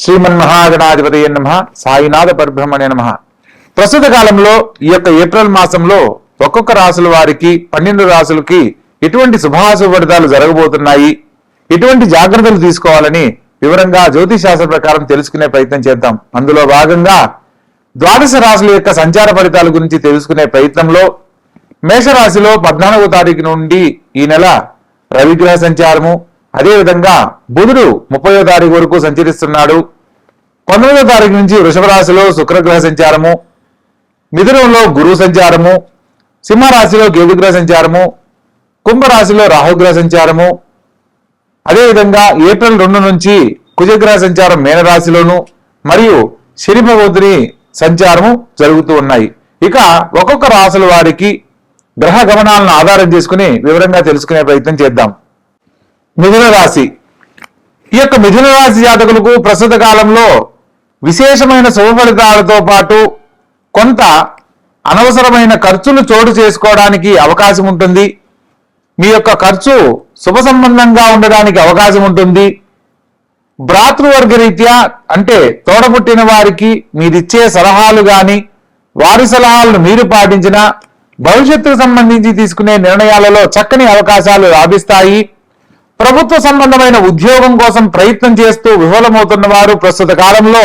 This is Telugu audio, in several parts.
శ్రీమన్మహాగణాధిపతయే నమః. సాయినాథ పరబ్రహ్మణే నమః. ప్రస్తుత కాలంలో ఈ యొక్క ఏప్రిల్ మాసంలో ఒక్కొక్క రాశుల వారికి 12 రాశులకి ఎటువంటి శుభాశుభ ఫలితాలు జరగబోతున్నాయి, ఎటువంటి జాగ్రత్తలు తీసుకోవాలని వివరంగా జ్యోతిష్ శాస్త్ర ప్రకారం తెలుసుకునే ప్రయత్నం చేద్దాం. అందులో భాగంగా ద్వాదశ రాశుల యొక్క సంచార ఫలితాల గురించి తెలుసుకునే ప్రయత్నంలో మేషరాశిలో 14వ తారీఖు నుండి ఈ నెల రవిగ్రహ సంచారము, అదేవిధంగా బుధుడు 30వ తారీఖు వరకు సంచరిస్తున్నాడు. 19వ తారీఖు నుంచి వృషభ రాశిలో శుక్రగ్రహ సంచారము, మిథునంలో గురు సంచారము, సింహరాశిలో కేతుగ్రహ సంచారము, కుంభరాశిలో రాహుగ్రహ సంచారము, అదేవిధంగా ఏప్రిల్ 2 నుంచి కుజగ్రహ సంచారం మీనరాశిలోను మరియు శని భగవతుని సంచారము జరుగుతూ ఉన్నాయి. ఇక ఒక్కొక్క రాశుల వారికి గ్రహ గమనాలను ఆధారం చేసుకుని వివరంగా తెలుసుకునే ప్రయత్నం చేద్దాం. మిథున రాశి. ఈ యొక్క మిథున రాశి జాతకులకు ప్రస్తుత కాలంలో విశేషమైన శుభ ఫలితాలతో పాటు కొంత అనవసరమైన ఖర్చులు చోటు చేసుకోవడానికి అవకాశం ఉంటుంది. మీ యొక్క ఖర్చు శుభ సంబంధంగా ఉండడానికి అవకాశం ఉంటుంది. భ్రాతృవర్గ రీత్యా అంటే తోడబుట్టిన వారికి మీరిచ్చే సలహాలు గాని వారి సలహాలను మీరు పాటించిన భవిష్యత్తుకు సంబంధించి తీసుకునే నిర్ణయాలలో చక్కని అవకాశాలు లాభిస్తాయి. ప్రభుత్వ సంబంధమైన ఉద్యోగం కోసం ప్రయత్నం చేస్తూ విఫలమవుతున్న వారు ప్రస్తుత కాలంలో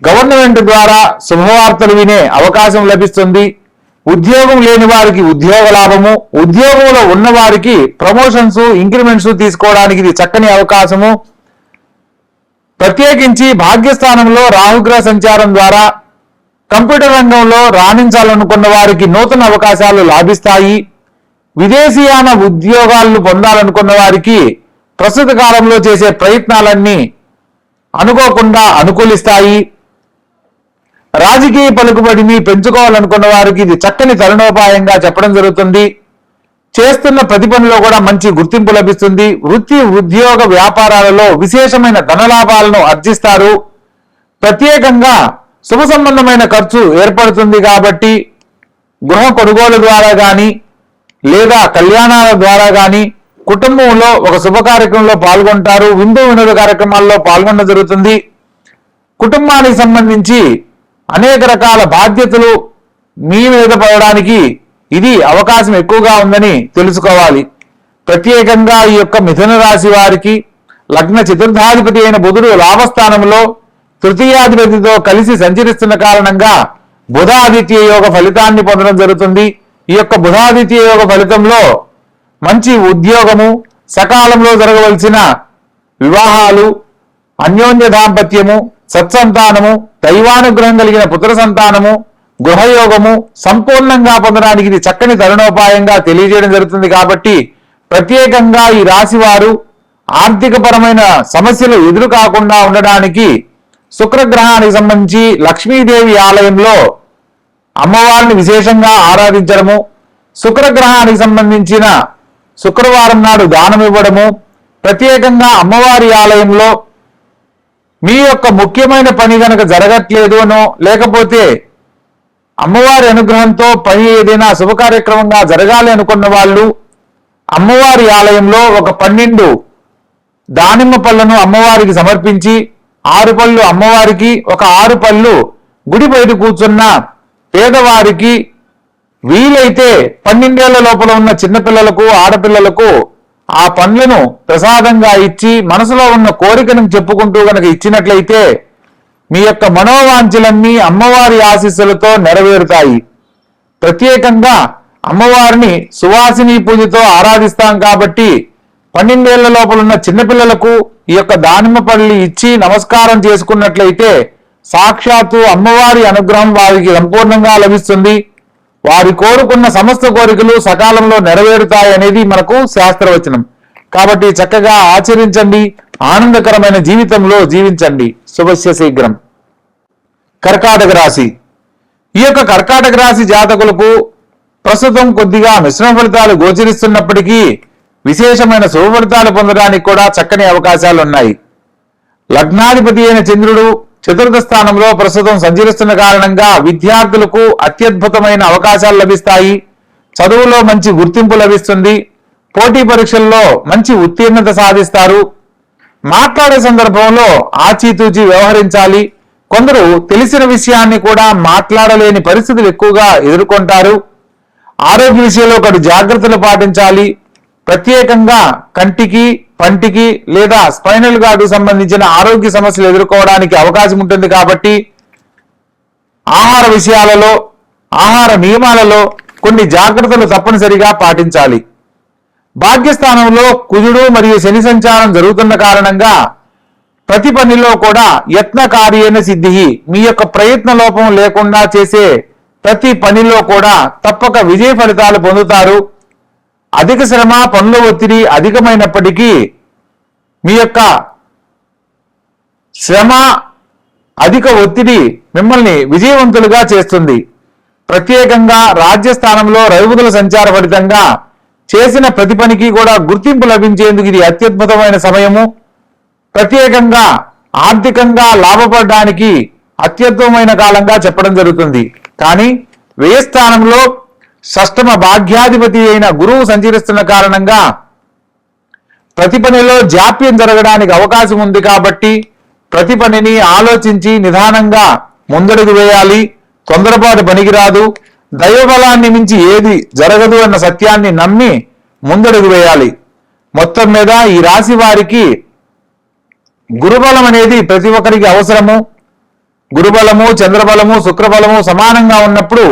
గవర్నమెంట్ ద్వారా శుభవార్తలు వినే అవకాశం లభిస్తుంది. ఉద్యోగం లేని వారికి ఉద్యోగ లాభము, ఉద్యోగంలో ఉన్న వారికి ప్రమోషన్స్, ఇంక్రిమెంట్స్ తీసుకోవడానికి ఇది చక్కని అవకాశము. ప్రత్యేకించి భాగ్యస్థానంలో రాహుగ్రహ సంచారం ద్వారా కంప్యూటర్ రంగంలో రాణించాలనుకున్న వారికి నూతన అవకాశాలు లాభిస్తాయి. విదేశీయాన ఉద్యోగాలను పొందాలనుకున్న వారికి ప్రస్తుత కాలంలో చేసే ప్రయత్నాలన్నీ అనుకోకుండా అనుకూలిస్తాయి. రాజకీయ పలుకుబడిని పెంచుకోవాలనుకున్న వారికి ఇది చక్కని తరుణోపాయంగా చెప్పడం జరుగుతుంది. చేస్తున్న ప్రతి పనిలో కూడా మంచి గుర్తింపు లభిస్తుంది. వృత్తి, ఉద్యోగ, వ్యాపారాలలో విశేషమైన ధనలాభాలను ఆర్జిస్తారు. ప్రత్యేకంగా శుభ సంబంధమైన ఖర్చు ఏర్పడుతుంది కాబట్టి గృహ కొనుగోలు ద్వారా కానీ లేదా కళ్యాణాల ద్వారా కానీ కుటుంబంలో ఒక శుభ కార్యక్రమంలో పాల్గొంటారు. విందు వినోద కార్యక్రమాల్లో పాల్గొనడం జరుగుతుంది. కుటుంబానికి సంబంధించి అనేక రకాల బాధ్యతలు మీ మీద పడడానికి ఇది అవకాశం ఎక్కువగా ఉందని తెలుసుకోవాలి. ప్రత్యేకంగా ఈ యొక్క మిథున రాశి వారికి లగ్న చతుర్థాధిపతి అయిన బుధుడు లాభస్థానంలో తృతీయాధిపతితో కలిసి సంచరిస్తున్న కారణంగా బుధాదిత్య యోగ ఫలితాన్ని పొందడం జరుగుతుంది. ఈ యొక్క బుధాదిత్య యోగ ఫలితంలో మంచి ఉద్యోగము, సకాలంలో జరగవలసిన వివాహాలు, అన్యోన్య దాంపత్యము, సత్సంతానము, దైవానుగ్రహం కలిగిన పుత్ర సంతానము, గృహయోగము సంపూర్ణంగా పొందడానికి ఇది చక్కని తరుణోపాయంగా తెలియజేయడం జరుగుతుంది. కాబట్టి ప్రత్యేకంగా ఈ రాశి వారు ఆర్థిక పరమైన సమస్యలు ఎదురు కాకుండా ఉండడానికి శుక్రగ్రహానికి సంబంధించి లక్ష్మీదేవి ఆలయంలో అమ్మవారిని విశేషంగా ఆరాధించడము, శుక్రగ్రహానికి సంబంధించిన శుక్రవారం నాడు దానం ఇవ్వడము, ప్రత్యేకంగా అమ్మవారి ఆలయంలో మీ యొక్క ముఖ్యమైన పని కనుక జరగట్లేదు అనో లేకపోతే అమ్మవారి అనుగ్రహంతో పని ఏదైనా శుభ కార్యక్రమంగా జరగాలి అనుకున్న వాళ్ళు అమ్మవారి ఆలయంలో ఒక 12 దానిమ్మ పళ్ళను అమ్మవారికి సమర్పించి 6 పళ్ళు అమ్మవారికి, ఒక 6 పళ్ళు గుడి బయట కూర్చున్న పేదవారికి, వీలైతే 12 ఏళ్ల లోపల ఉన్న చిన్నపిల్లలకు, ఆడపిల్లలకు ఆ పండ్లను ప్రసాదంగా ఇచ్చి మనసులో ఉన్న కోరికను చెప్పుకుంటూ కనుక ఇచ్చినట్లయితే మీ యొక్క మనోవాంఛలన్నీ అమ్మవారి ఆశీస్సులతో నెరవేరుతాయి. ప్రత్యేకంగా అమ్మవారిని సువాసిని పూజతో ఆరాధిస్తాం కాబట్టి 12 ఏళ్ల లోపల ఉన్న చిన్నపిల్లలకు ఈ యొక్క దానిమ్మ పళ్ళు ఇచ్చి నమస్కారం చేసుకున్నట్లయితే సాక్షాత్తు అమ్మవారి అనుగ్రహం వారికి సంపూర్ణంగా లభిస్తుంది. వారి కోరుకున్న సమస్త కోరికలు సకాలంలో నెరవేరుతాయి అనేది మనకు శాస్త్రవచనం. కాబట్టి చక్కగా ఆచరించండి, ఆనందకరమైన జీవితంలో జీవించండి. శుభస్య శీఘ్రం. కర్కాటక రాశి. ఈ యొక్క కర్కాటక రాశి జాతకులకు ప్రస్తుతం కొద్దిగా మిశ్రమ ఫలితాలు గోచరిస్తున్నప్పటికీ విశేషమైన శుభ ఫలితాలు పొందడానికి కూడా చక్కని అవకాశాలు ఉన్నాయి. లగ్నాధిపతి అయిన చంద్రుడు చతుర్థ స్థానంలో ప్రస్తుతం సంచరిస్తున్న కారణంగా విద్యార్థులకు అత్యద్భుతమైన అవకాశాలు లభిస్తాయి. చదువులో మంచి గుర్తింపు లభిస్తుంది. పోటీ పరీక్షల్లో మంచి ఉత్తీర్ణత సాధిస్తారు. మాట్లాడే సందర్భంలో ఆచితూచి వ్యవహరించాలి. కొందరు తెలిసిన విషయాన్ని కూడా మాట్లాడలేని పరిస్థితులు ఎక్కువగా ఎదుర్కొంటారు. ఆరోగ్య విషయంలో ఒకటి జాగ్రత్తలు పాటించాలి. ప్రత్యేకంగా కంటికి, పంటికి లేదా స్పైనల్ గార్డు సంబంధించిన ఆరోగ్య సమస్యలు ఎదుర్కోవడానికి అవకాశం ఉంటుంది. కాబట్టి ఆహార విషయాలలో, ఆహార నియమాలలో కొన్ని జాగ్రత్తలు తప్పనిసరిగా పాటించాలి. భాగ్యస్థానంలో కుజుడు మరియు శని సంచారం జరుగుతున్న కారణంగా ప్రతి పనిలో కూడా యత్నకార్యేణ సిద్ధి, మీ యొక్క ప్రయత్న లోపం లేకుండా చేసే ప్రతి పనిలో కూడా తప్పక విజయ ఫలితాలు పొందుతారు. అధిక శ్రమ, పనుల ఒత్తిడి అధికమైనప్పటికీ మీ యొక్క శ్రమ, అధిక ఒత్తిడి మిమ్మల్ని విజయవంతులుగా చేస్తుంది. ప్రత్యేకంగా రాజ్యస్థానంలో రవిబుధుల సంచార ఫలితంగా చేసిన ప్రతి పనికి కూడా గుర్తింపు లభించేందుకు ఇది అత్యద్భుతమైన సమయము. ప్రత్యేకంగా ఆర్థికంగా లాభపడడానికి అత్యద్భుతమైన కాలంగా చెప్పడం జరుగుతుంది. కానీ వ్యయస్థానంలో షష్టమ భాగ్యాధిపతి అయిన గురువు సంచరిస్తున్న కారణంగా ప్రతి పనిలో జాప్యం జరగడానికి అవకాశం ఉంది. కాబట్టి ప్రతి పనిని ఆలోచించి నిదానంగా ముందడుగు వేయాలి. తొందరపాటు పనికిరాదు. దైవబలాన్ని మించి ఏది జరగదు అన్న సత్యాన్ని నమ్మి ముందడుగు వేయాలి. మొత్తం మీద ఈ రాశి వారికి గురుబలం అనేది ప్రతి ఒక్కరికి అవసరము. గురుబలము, చంద్రబలము, శుక్రబలము సమానంగా ఉన్నప్పుడు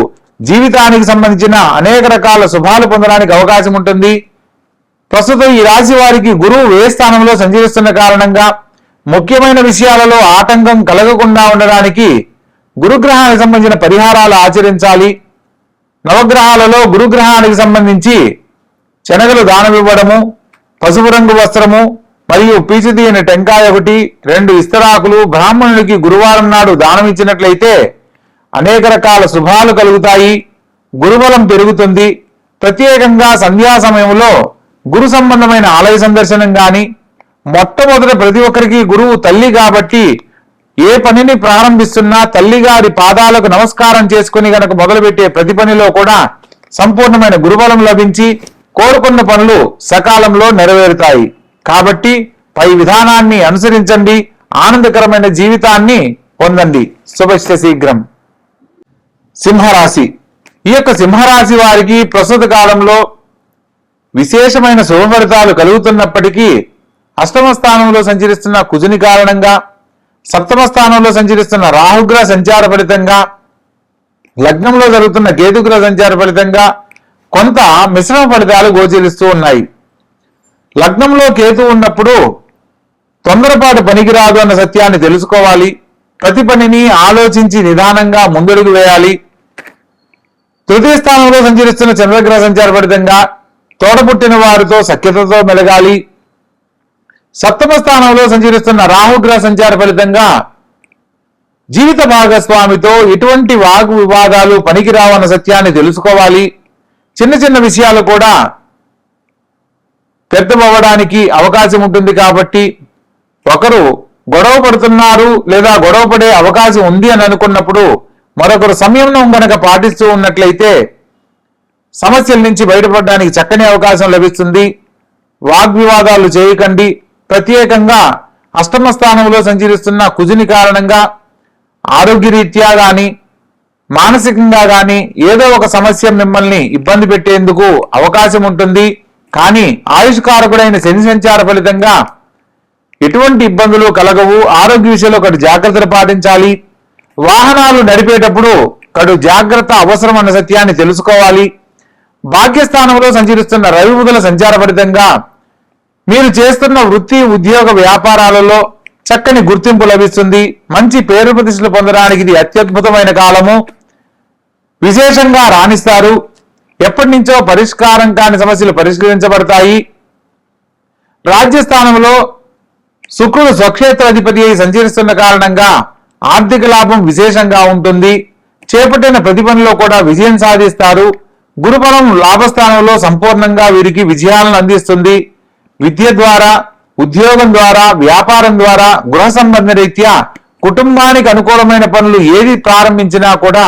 జీవితానికి సంబంధించిన అనేక రకాల శుభాలు పొందడానికి అవకాశం ఉంటుంది. ప్రస్తుతం ఈ రాశి వారికి గురువు వ్యయ స్థానంలో సంచరిస్తున్న కారణంగా ముఖ్యమైన విషయాలలో ఆటంకం కలగకుండా ఉండడానికి గురుగ్రహానికి సంబంధించిన పరిహారాలు ఆచరించాలి. నవగ్రహాలలో గురుగ్రహానికి సంబంధించి శనగలు దానం ఇవ్వడము, పసుపు రంగు వస్త్రము మరియు పీచు తీయని టెంకాయ 1, 2 ఇస్తరాకులు బ్రాహ్మణుడికి గురువారం నాడు దానం ఇచ్చినట్లయితే అనేక రకాల శుభాలు కలుగుతాయి. గురుబలం పెరుగుతుంది. ప్రత్యేకంగా సంధ్యా సమయంలో గురు సంబంధమైన ఆలయ సందర్శనం కానీ, మొట్టమొదట ప్రతి ఒక్కరికి గురువు తల్లి కాబట్టి ఏ పనిని ప్రారంభిస్తున్నా తల్లిగారి పాదాలకు నమస్కారం చేసుకుని గనక మొదలుపెట్టే ప్రతి పనిలో కూడా సంపూర్ణమైన గురుబలం లభించి కోరుకున్న పనులు సకాలంలో నెరవేరుతాయి. కాబట్టి పై విధానాన్ని అనుసరించండి. ఆనందకరమైన జీవితాన్ని పొందండి. శుభశ్య శీఘ్రం. సింహరాశి. ఈ యొక్క సింహరాశి వారికి ప్రస్తుత కాలంలో విశేషమైన శుభ ఫలితాలు కలుగుతున్నప్పటికీ అష్టమ స్థానంలో సంచరిస్తున్న కుజుని కారణంగా, సప్తమ స్థానంలో సంచరిస్తున్న రాహుగ్రహ సంచార ఫలితంగా, లగ్నంలో జరుగుతున్న కేతుగ్రహ సంచార ఫలితంగా కొంత మిశ్రమ ఫలితాలు గోచరిస్తూ ఉన్నాయి. లగ్నంలో కేతు ఉన్నప్పుడు తొందరపాటు పనికిరాదు అన్న సత్యాన్ని తెలుసుకోవాలి. ప్రతి పనిని ఆలోచించి నిదానంగా ముందడుగు వేయాలి. తృతీయ స్థానంలో సంచరిస్తున్న చంద్రగ్రహ సంచార ఫలితంగా తోడపుట్టిన వారితో సఖ్యతతో మెలగాలి. సప్తమ స్థానంలో సంచరిస్తున్న రాహుగ్రహ సంచార ఫలితంగా జీవిత భాగస్వామితో ఎటువంటి వాగు వివాదాలు పనికిరావన్న సత్యాన్ని తెలుసుకోవాలి. చిన్న చిన్న విషయాలు కూడా పెద్దవడానికి అవకాశం ఉంటుంది. కాబట్టి ఒకరు గొడవ పడుతున్నారు లేదా గొడవ పడే అవకాశం ఉంది అని అనుకున్నప్పుడు మరొకరు సంయమనం గనక పాటిస్తూ ఉన్నట్లయితే సమస్యల నుంచి బయటపడడానికి చక్కని అవకాశం లభిస్తుంది. వాగ్వివాదాలు చేయకండి. ప్రత్యేకంగా అష్టమ స్థానంలో సంచరిస్తున్న కుజుని కారణంగా ఆరోగ్యరీత్యా కానీ మానసికంగా కానీ ఏదో ఒక సమస్య మిమ్మల్ని ఇబ్బంది పెట్టేందుకు అవకాశం ఉంటుంది. కానీ ఆయుష్కారకుడైన శని సంచార ఫలితంగా ఎటువంటి ఇబ్బందులు కలగవు. ఆరోగ్య విషయంలో ఒకటి జాగ్రత్తలు పాటించాలి. వాహనాలు నడిపేటప్పుడు కడు జాగ్రత్త అవసరం అన్న సత్యాన్ని తెలుసుకోవాలి. భాగ్యస్థానంలో సంచరిస్తున్న రవిబుధుల సంచార ఫలితంగా మీరు చేస్తున్న వృత్తి, ఉద్యోగ, వ్యాపారాలలో చక్కని గుర్తింపు లభిస్తుంది. మంచి పేరు ప్రతిష్టలు పొందడానికి ఇది అత్యద్భుతమైన కాలము. విశేషంగా రాణిస్తారు. ఎప్పటి నుంచో పరిష్కారం కాని సమస్యలు పరిష్కరించబడతాయి. రాజ్యస్థానంలో శుక్రుడు స్వక్షేత్రాధిపతి అయి సంచరిస్తున్న కారణంగా ఆర్థిక లాభం విశేషంగా ఉంటుంది. చేపట్టిన ప్రతి పనిలో కూడా విజయం సాధిస్తారు. గురుబలం లాభస్థానంలో సంపూర్ణంగా వీరికి విజయాలను అందిస్తుంది. విద్య ద్వారా, ఉద్యోగం ద్వారా, వ్యాపారం ద్వారా, గృహ సంబంధ రీత్యా కుటుంబానికి అనుకూలమైన పనులు ఏది ప్రారంభించినా కూడా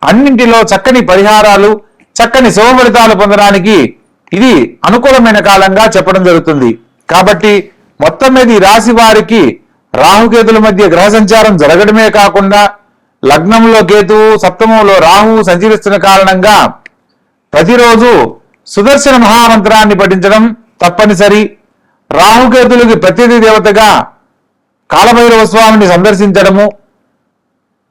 అన్నింటిలో చక్కని పరిహారాలు, చక్కని శుభ ఫలితాలు పొందడానికి ఇది అనుకూలమైన కాలంగా చెప్పడం జరుగుతుంది. కాబట్టి మొత్తం మీద ఈ రాశి వారికి రాహుకేతుల మధ్య గ్రహ సంచారం జరగడమే కాకుండా లగ్నంలో కేతువు, సప్తమంలో రాహువు సంచరిస్తున్న కారణంగా ప్రతిరోజు సుదర్శన మహామంత్రాన్ని పఠించడం తప్పనిసరి. రాహుకేతులకి ప్రత్యర్థి దేవతగా కాలభైరవ స్వామిని సందర్శించడము,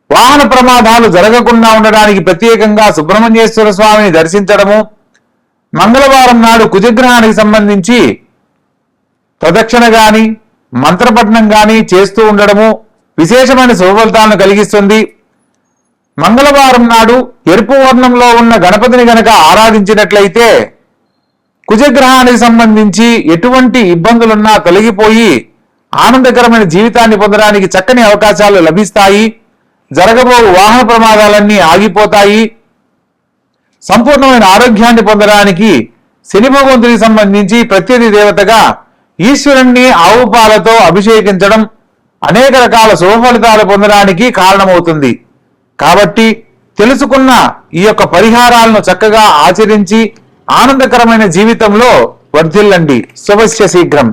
వాహన ప్రమాదాలు జరగకుండా ఉండడానికి ప్రత్యేకంగా సుబ్రహ్మణ్యేశ్వర స్వామిని దర్శించడము, మంగళవారం నాడు కుజగ్రహానికి సంబంధించి ప్రదక్షిణ గాని మంత్రపఠనం గాని చేస్తూ ఉండడము విశేషమైన శుభఫలితాలను కలిగిస్తుంది. మంగళవారం నాడు ఎరుపు వర్ణంలో ఉన్న గణపతిని గనక ఆరాధించినట్లయితే కుజగ్రహానికి సంబంధించి ఎటువంటి ఇబ్బందులున్నా తొలగిపోయి ఆనందకరమైన జీవితాన్ని పొందడానికి చక్కని అవకాశాలు లభిస్తాయి. జరగబో వాహన ప్రమాదాలన్నీ ఆగిపోతాయి. సంపూర్ణమైన ఆరోగ్యాన్ని పొందడానికి శని భగవంతునికి సంబంధించి ప్రత్యర్థి దేవతగా ఈశ్వరుణ్ణి ఆవు పాలతో అభిషేకించడం అనేక రకాల శుభ ఫలితాలు పొందడానికి కారణమవుతుంది. కాబట్టి తెలుసుకున్న ఈ యొక్క పరిహారాలను చక్కగా ఆచరించి ఆనందకరమైన జీవితంలో వర్ధిల్లండి. శుభస్య శీఘ్రం.